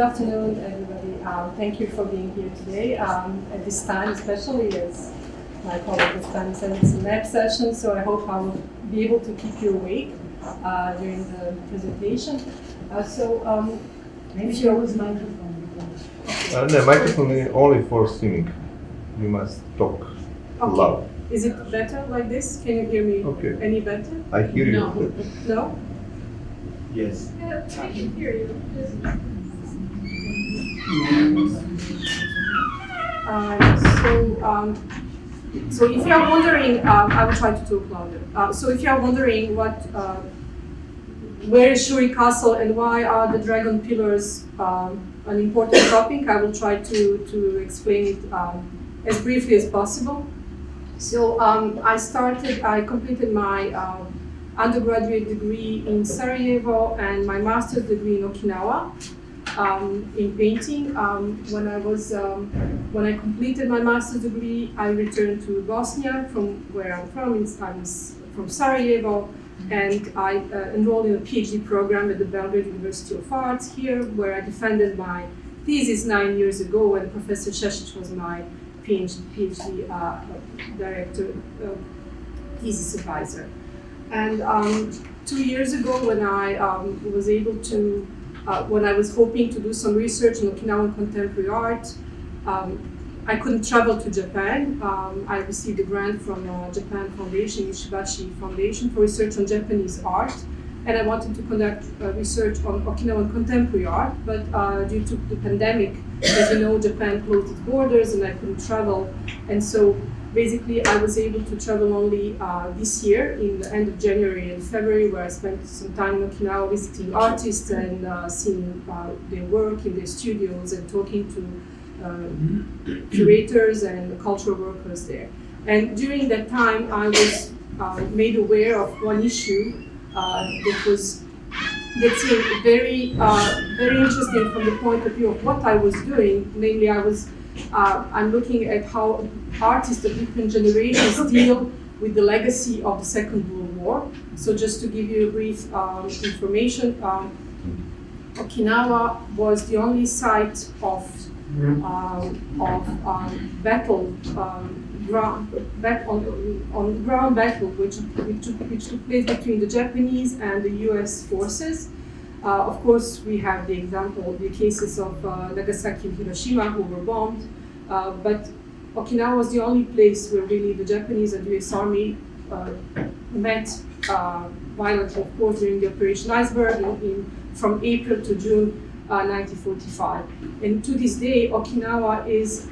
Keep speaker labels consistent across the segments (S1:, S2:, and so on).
S1: afternoon, everybody. Thank you for being here today. At this time, especially as my colleague this time said, it's a lab session, so I hope I will be able to keep you awake during the presentation.
S2: Maybe you use microphone.
S3: The microphone is only for singing. You must talk loud.
S1: Is it better like this? Can you hear me any better?
S3: I hear you.
S1: No? No?
S3: Yes.
S1: Yeah, I can hear you. So if you are wondering, I will try to talk louder. So if you are wondering where is Shuri Castle and why are the dragon pillars an important topic, I will try to explain it as briefly as possible. So I completed my undergraduate degree in Sarajevo and my master's degree in Okinawa in painting. When I completed my master's degree, I returned to Bosnia, from where I'm from. I was from Sarajevo, and I enrolled in a PhD program at the Belgrade University of Arts here, where I defended my thesis 9 years ago when Professor Šešić was my PhD director, thesis advisor. And 2 years ago, when I was able to, when I was hoping to do some research on Okinawan contemporary art, I couldn't travel to Japan. I received a grant from Japan Foundation, Ishibashi Foundation, for research on Japanese art, and I wanted to conduct research on Okinawan contemporary art, but due to the pandemic, as you know, Japan closed its borders and I couldn't travel, and so basically I was able to travel only this year in the end of January and February, where I spent some time in Okinawa visiting artists and seeing their work in their studios and talking to curators and cultural workers there. And during that time, I was made aware of one issue that seemed very interesting from the point of view of what I was doing. Namely, I'm looking at how artists of different generations deal with the legacy of the Second World War. So just to give you a brief information, Okinawa was the only site of battle ground battle which took place between the Japanese and the U.S. forces. Of course, we have the cases of Nagasaki and Hiroshima who were bombed, but Okinawa was the only place where really the Japanese and U.S. Army met violently, of course, during the Operation Iceberg from April to June 1945. And to this day, Okinawa is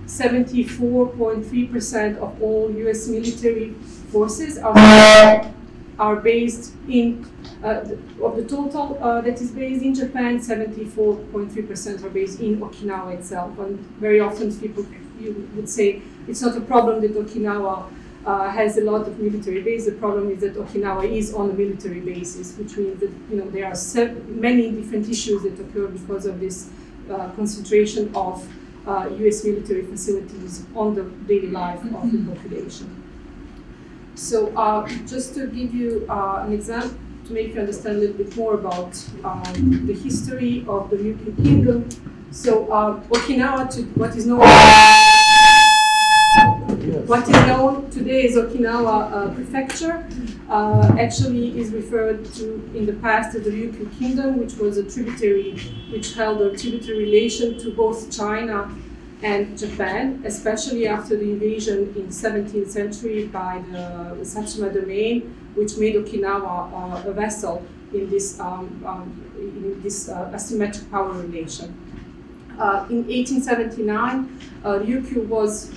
S1: 74.3% of all U.S. military forces are based in, of the total that is based in Japan, 74.3% are based in Okinawa itself. And very often you would say it's not a problem that Okinawa has a lot of military base. The problem is that Okinawa is on a military basis, which means that there are many different issues that occur because of this concentration of U.S. military facilities on the daily life of the population. So just to give you an example, to make you understand a little bit more about the history of the Ryukyu Kingdom. So Okinawa, what is known today as Okinawa Prefecture, actually is referred to in the past as the Ryukyu Kingdom, which was a tributary, which held a tributary relation to both China and Japan, especially after the invasion in the 17th century by the Satsuma domain, which made Okinawa a vassal in this asymmetric power relation. In 1879, Ryukyu was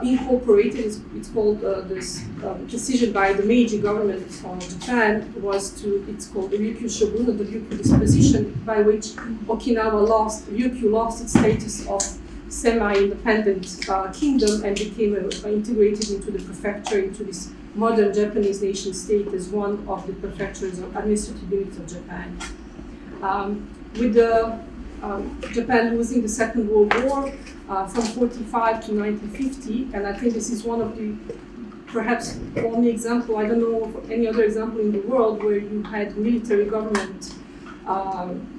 S1: incorporated. It's called this decision by the Meiji government of Japan it's called the Ryukyu Shogun, or the Ryukyu disposition, by which Ryukyu lost its status of semi-independent kingdom and became integrated into the prefecture, into this modern Japanese nation state as one of the prefectures or administrative units of Japan. With Japan losing the Second World War from 1945 to 1950, and I think this is one of the perhaps only example, I don't know of any other example in the world where you had military government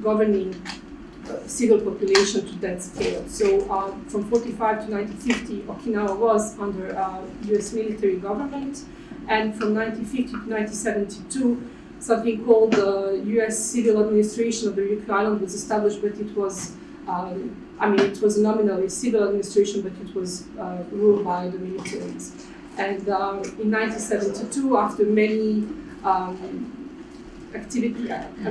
S1: governing civil population to that scale. So from 45 to 1950, Okinawa was under US military government, and from 1950 to 1972, something called the US Civil Administration of the Ryukyu Island was established, but it was, it was nominally civil administration, but it was ruled by the militaries. And in 1972, after many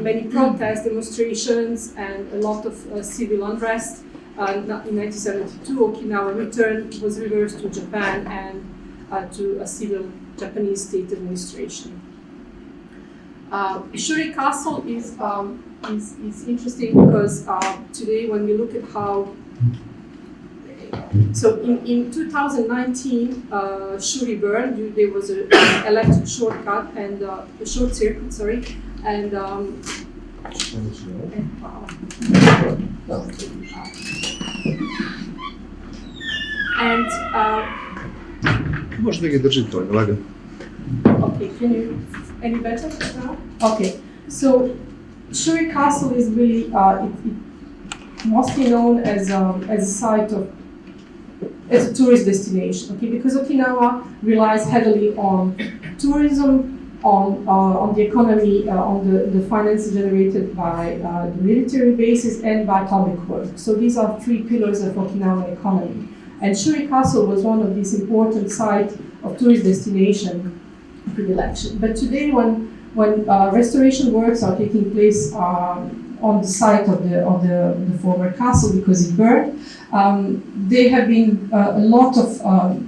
S1: many protests, demonstrations, and a lot of civil unrest, in 1972, Okinawa was reversed to Japan and to a civil Japanese state administration. Shuri Castle is interesting because today, when we look at how, so in 2019, Shuri burned. There was an electric shortcut and a short circuit, sorry, and
S3: Možeš da ga držite to, lagano.
S1: Okay, can you, any better now? Okay, so Shuri Castle is really mostly known as a site of, as a tourist destination, okay, because Okinawa relies heavily on tourism, on the economy, on the finances generated by the military bases and by public work. So these are three pillars of Okinawan economy. And Shuri Castle was one of these important sites of tourist destination predilection. But today, when restoration works are taking place on the site of the former castle because it burned, there have been a lot of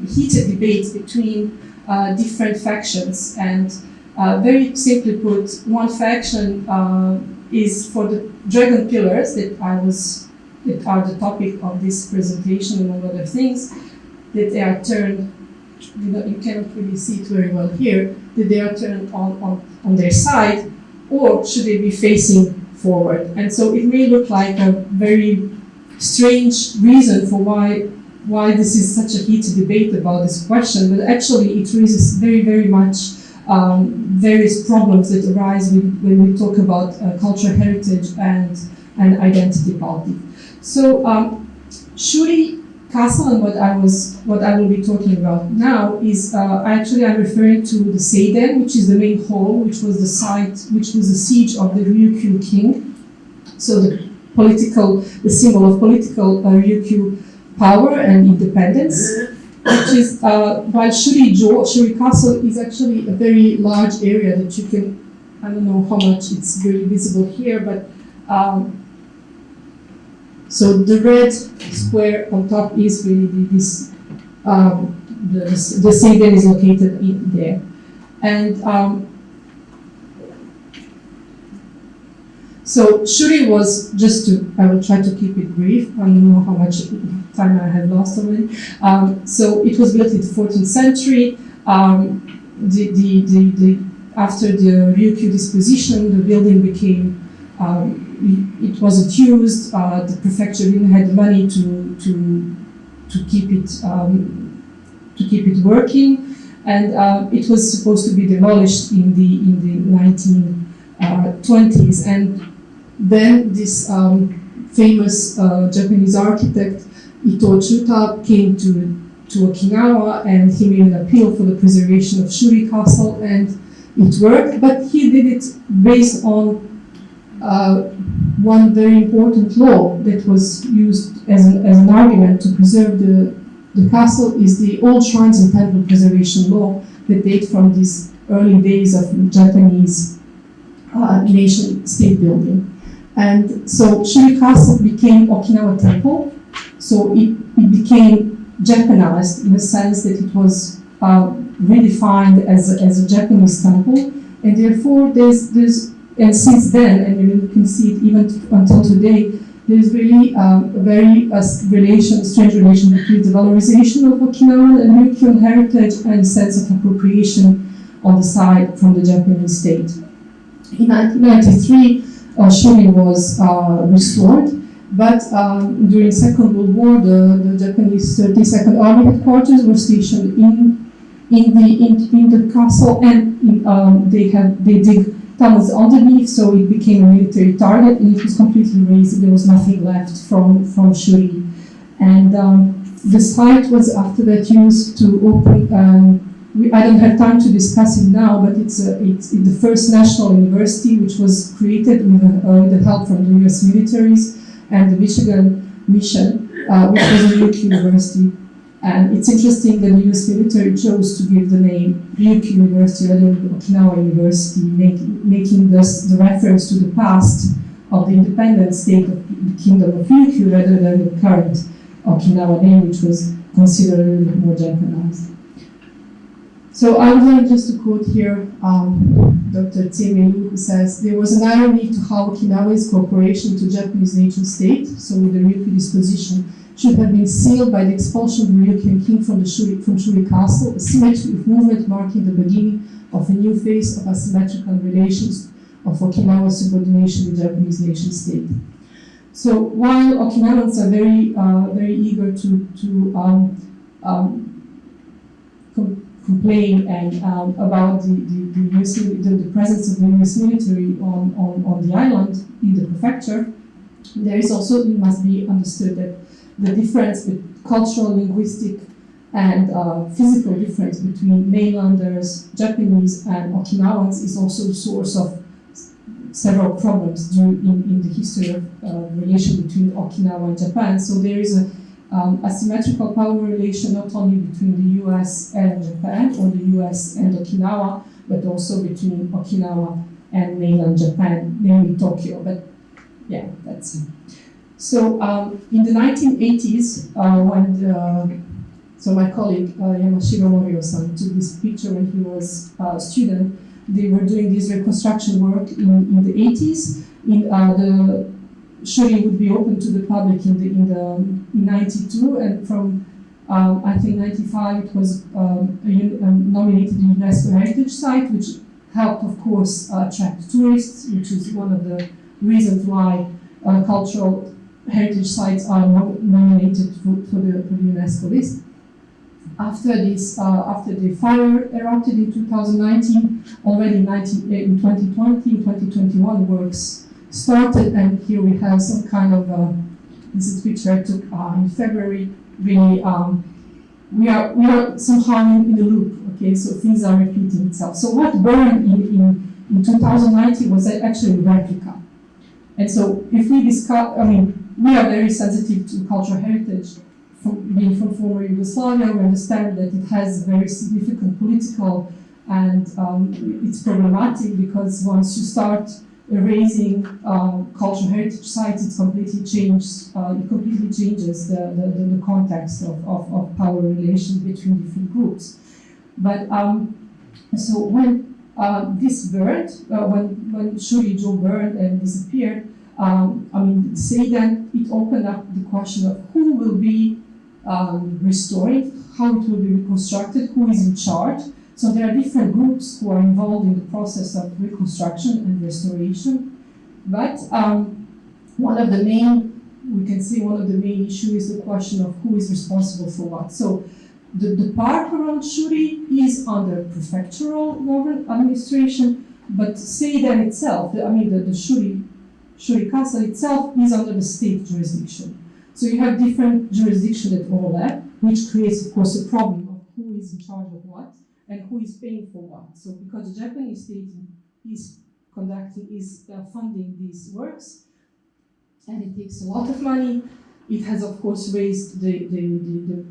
S1: heated debates between different factions. And very simply put, one faction is for the dragon pillars that are the topic of this presentation, among other things, that they are turned, you cannot really see it very well here, that they are turned on their side, or should they be facing forward? And so it may look like a very strange reason for why this is such a heated debate about this question, but actually it raises very, very much various problems that arise when we talk about cultural heritage and identity politics. So Shuri Castle, and what I will be talking about now is I'm referring to the Seiden, which is the main hall, which was the siege of the Ryukyu king. So the symbol of political Ryukyu power and independence, which is while Shuri Castle is actually a very large area that you can, I don't know how much it's very visible here, but so the red square on top is really this, the Seiden is located in there. And so Shuri was, I will try to keep it brief, I don't know how much time I have lost already. So it was built in the 14th century. After the Ryukyu disposition, the building became it wasn't used. The prefecture didn't have the money to keep it working, and it was supposed to be demolished in the 1920s. And then this famous Japanese architect Ito Chuta came to Okinawa, and he made an appeal for the preservation of Shuri Castle, and it worked. But he did it based on one very important law that was used as an argument to preserve the castle is the Old Shrines and Temple Preservation Law that date from these early days of Japanese nation-state building. And so Shuri Castle became Okinawa Temple, so it became Japanized in the sense that it was redefined as a Japanese temple, and therefore and since then, and you can see it even until today, there's really a very strange relation between the valorization of Okinawan and Ryukyuan heritage and a sense of appropriation on the side from the Japanese state. In 1993, Shuri was restored, but during Second World War, the Japanese 32nd Army headquarters were stationed in in the castle, and they dig tunnels underneath, so it became a military target, and it was completely razed. There was nothing left from Shuri, and the site was after that used to open. I don't have time to discuss it now, but it's the first national university which was created with the help from the U.S. militaries and the Michigan mission, which was a Ryuk University. And it's interesting that the U.S. military chose to give the name Ryuk University rather than Okinawa University, making this the reference to the past of the independent state of the Kingdom of Ryukyu rather than the current Okinawa name, which was considered a little bit more Japanized. So I would like just to quote here Dr. Tsemelu, who says, "There was an irony to how Okinawa's cooperation to Japanese nation state, so with the Ryukyu disposition, should have been sealed by the expulsion of the Ryukyuan king from Shuri Castle, a symmetry of movement marking the beginning of a new phase of asymmetrical relations of Okinawa's subordination to the Japanese nation state." So while Okinawans are very eager to complain and about the presence of the US military on the island in the prefecture, there is also, it must be understood that the difference with cultural, linguistic, and physical difference between mainlanders, Japanese, and Okinawans is also a source of several problems in the history of relation between Okinawa and Japan. So there is a asymmetrical power relation not only between the US and Japan or the US and Okinawa, but also between Okinawa and mainland Japan, namely Tokyo. But yeah, that's it. So in the 1980s, so my colleague Yamashiro Morio-san took this picture when he was a student. They were doing this reconstruction work in the 80s. The Shuri would be open to the public in 92, and from I think 95 it was nominated a UNESCO Heritage Site, which helped, of course, attract tourists, which is one of the reasons why cultural heritage sites are nominated for the UNESCO list. After the fire erupted in 2019, already in 2020, in 2021 works started, and here we have some kind of this is a picture I took in February. Really, we are somehow in the loop. Okay, so things are repeating itself. So what burned in 2019 was actually a replica, and so if we discuss, we are very sensitive to cultural heritage. Being from former Yugoslavia, we understand that it has very significant political and it's problematic because once you start erasing cultural heritage sites, it completely changes the context of power relations between different groups. But so when this burned, when Shuri-jo burned and disappeared, say that it opened up the question of who will be restoring, how it will be reconstructed, who is in charge. So there are different groups who are involved in the process of reconstruction and restoration. But one of the main issues is the question of who is responsible for what. So the park around Shuri is under prefectural administration, but Seidan itself, the Shuri Castle itself is under the state jurisdiction. So you have different jurisdictions that overlap, which creates, of course, a problem of who is in charge of what and who is paying for what. So because the Japanese state is funding these works, and it takes a lot of money, it has, of course, raised the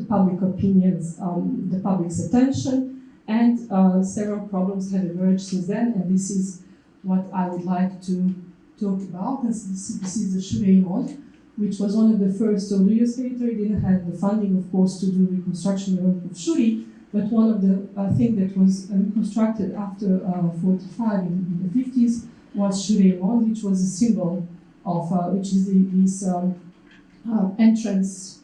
S1: public opinions, the public's attention, and several problems have emerged since then, and this is what I would like to talk about. This is the Shuri Mall, which was one of the first. So the US military didn't have the funding, of course, to do reconstruction of Shuri, but one of the things that was reconstructed after 45 in the 50s was Shuri Mall, which was a symbol of, which is this entrance.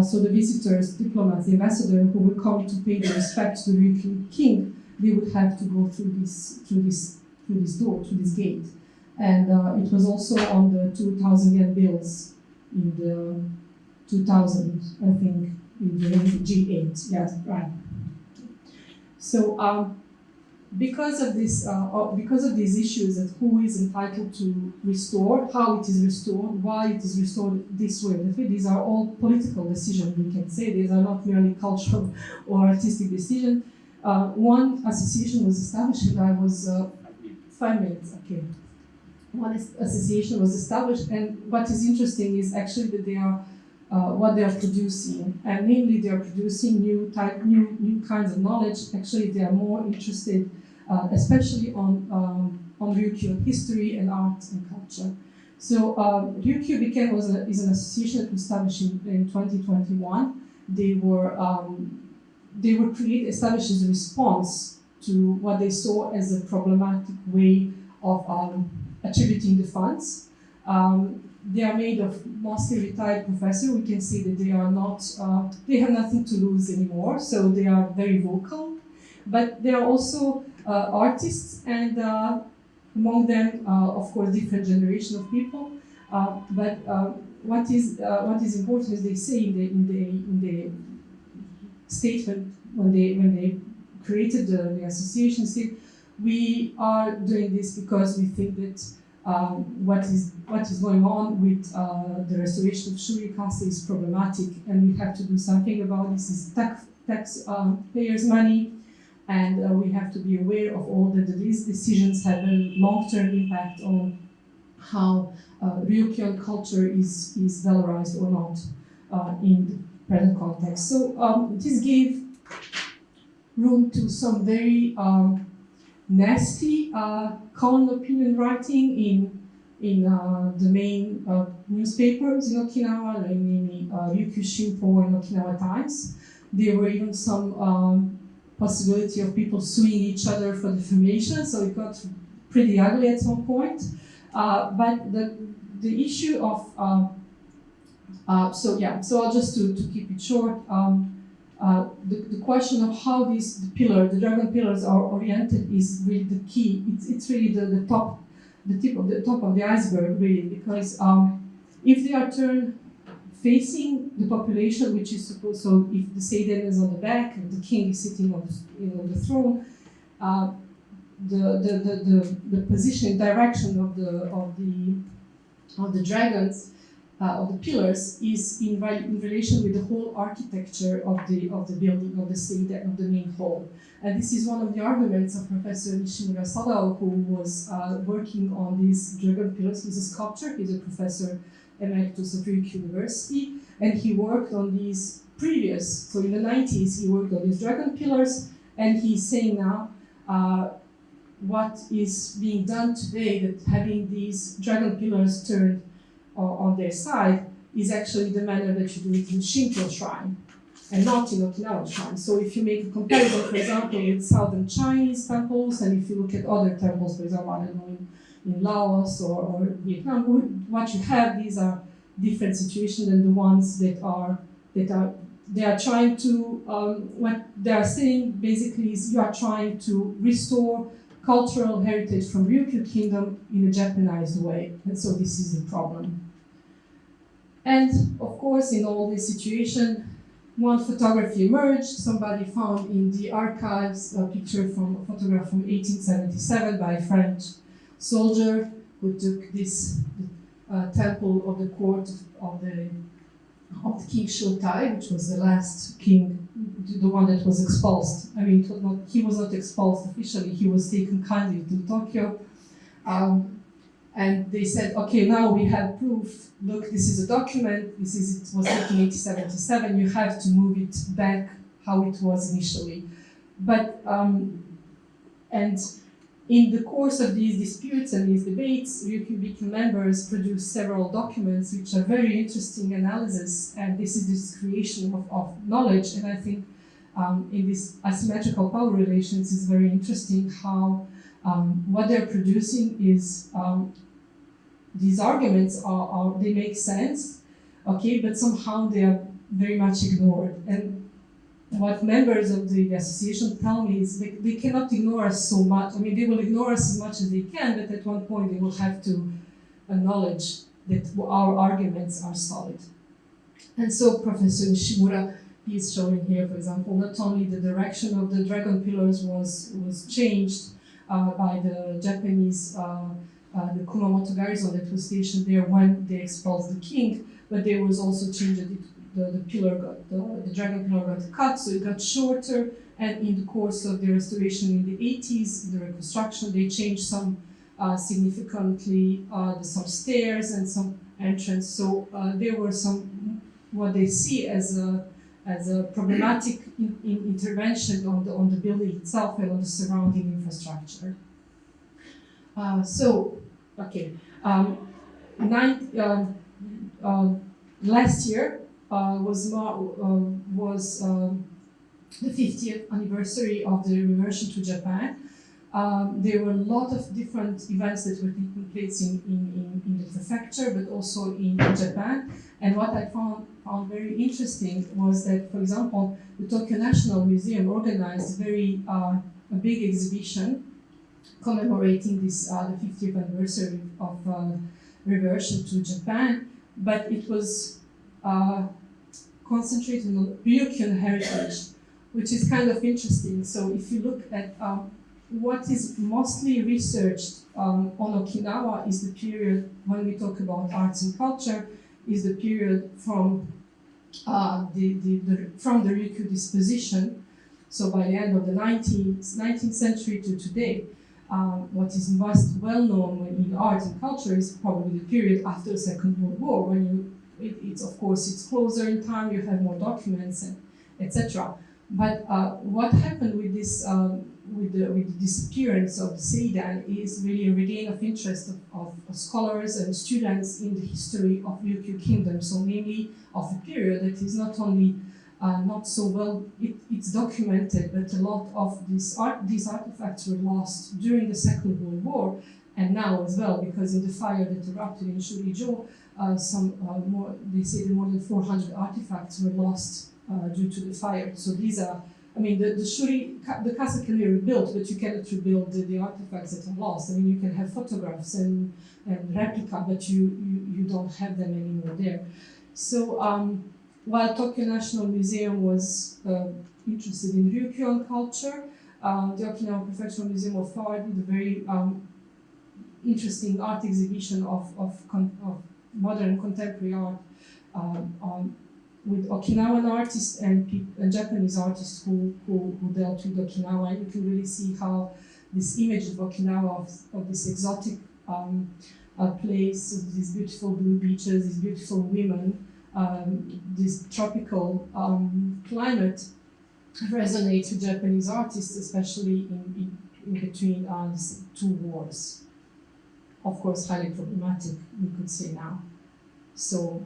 S1: So the visitors, diplomats, the ambassador who would come to pay their respect to the Ryukyu king, they would have to go through this door, through this gate. And it was also on the 2,000 yen bills in the 2000, I think, in the G8. Yes, right. So because of these issues that who is entitled to restore, how it is restored, why it is restored this way, that way, these are all political decisions, we can say. These are not merely cultural or artistic decisions. One association was established, and I was 5 minutes, okay. One association was established, and what is interesting is actually that they are what they are producing, and namely they are producing new kinds of knowledge. Actually, they are more interested, especially on Ryukyu history and art and culture. So Ryukyu is an association that was established in 2021. They were established as a response to what they saw as a problematic way of attributing the funds. They are made of mostly retired professors. We can see that they are not, they have nothing to lose anymore, so they are very vocal. But they are also artists, and among them, of course, different generation of people. But what is important is they say in the statement when they created the association, say we are doing this because we think that what is going on with the restoration of Shuri castle is problematic, and we have to do something about this. Is taxpayers' money, and we have to be aware of all that these decisions have a long-term impact on how Ryukyuan culture is valorized or not in the present context. So this gave room to some very nasty common opinion writing in the main newspapers in Okinawa, namely Ryukyu Shimpo and Okinawa Times. There were even some possibility of people suing each other for defamation, so it got pretty ugly at some point. But the issue of so just to keep it short. The question of how the dragon pillars are oriented is really the key. It's really the top of the iceberg, really, because if they are turned facing the population, which is supposed, so if the Seiden is on the back and the king is sitting on the throne, the position, direction of the dragons. Of the pillars is in relation with the whole architecture of the building, of the state, of the main hall. And this is one of the arguments of Professor Nishimura Sadao, who was working on these dragon pillars. He's a sculptor, he's a professor emeritus of Ryukyu University, and he worked on these so in the 90s, he worked on these dragon pillars, and he's saying now, what is being done today, that having these dragon pillars turned on their side is actually the manner that you do it in Shinto shrine and not in Okinawa shrine. So if you make a comparison, for example, with southern Chinese temples, and if you look at other temples, for example, I don't know, in Laos or Vietnam, what you have, these are different situations than the ones that are trying to, what they are saying basically is you are trying to restore cultural heritage from Ryukyu Kingdom in a Japanized way, and so this is the problem. And of course, in all this situation, one photography emerged. Somebody found in the archives a photograph from 1877 by a French soldier who took this temple of the court of the King Shotai, which was the last king, the one that was expulsed. I mean, he was not expulsed officially, he was taken kindly to Tokyo. And they said, okay, now we have proof. Look, this is a document. It was taken in 1877. You have to move it back how it was initially. But and in the course of these disputes and these debates, Ryukyu members produced several documents which are very interesting analysis. And this is this creation of knowledge. And I think in this asymmetrical power relations is very interesting how what they're producing is these arguments they make sense, okay, but somehow they are very much ignored. And what members of the association tell me is they cannot ignore us so much. I mean, they will ignore us as much as they can, but at one point they will have to acknowledge that our arguments are solid. And so Professor Nishimura he's showing here, for example, not only the direction of the dragon pillars was changed by the Japanese, the Kumamoto garrison that was stationed there when they expelled the king, but there was also change that the dragon pillar got cut, so it got shorter, and in the course of the restoration in the 80s, the reconstruction, they changed some significantly some stairs and some entrance. So there were some what they see as a problematic intervention on the building itself and on the surrounding infrastructure. Last year was the 50th anniversary of the reversion to Japan. There were a lot of different events that were taking place in the prefecture, but also in Japan. And what I found very interesting was that, for example, the Tokyo National Museum organized a big exhibition commemorating this the 50th anniversary of reversion to Japan, but it was concentrated on Ryukyuan heritage, which is kind of interesting. So if you look at what is mostly researched on Okinawa is the period, when we talk about arts and culture, is the period from the Ryukyu disposition. So by the end of the 19th century to today, what is most well known in art and culture is probably the period after the Second World War, when it's of course it's closer in time, you have more documents and etc. But what happened with this, with the disappearance of the Seidan is really a regain of interest of scholars and students in the history of Ryukyu Kingdom. So namely of a period that is not only not so well, it's documented, but a lot of these artifacts were lost during the Second World War, and now as well, because in the fire that erupted in Shuri, they say that more than 400 artifacts were lost due to the fire. So these are, I mean, the Shuri, the castle can be rebuilt, but you cannot rebuild the artifacts that are lost. I mean, you can have photographs and replica, but you don't have them anymore there. So while Tokyo National Museum was interested in Ryukyuan culture, the Okinawa Prefectural Museum of Art did a very interesting art exhibition of modern contemporary art with Okinawan artists and Japanese artists who dealt with Okinawa. And you can really see how this image of Okinawa, of this exotic place, of these beautiful blue beaches, these beautiful women, this tropical climate resonates with Japanese artists, especially in between these two wars. Of course, highly problematic, we could say now. So,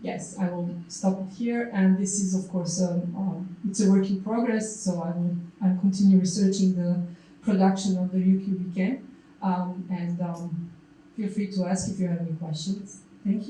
S1: yes, I will stop it here. And this is, of course, it's a work in progress. So I'll continue researching the production of the Ryukyu weekend. Feel free to ask if you have any questions. Thank you.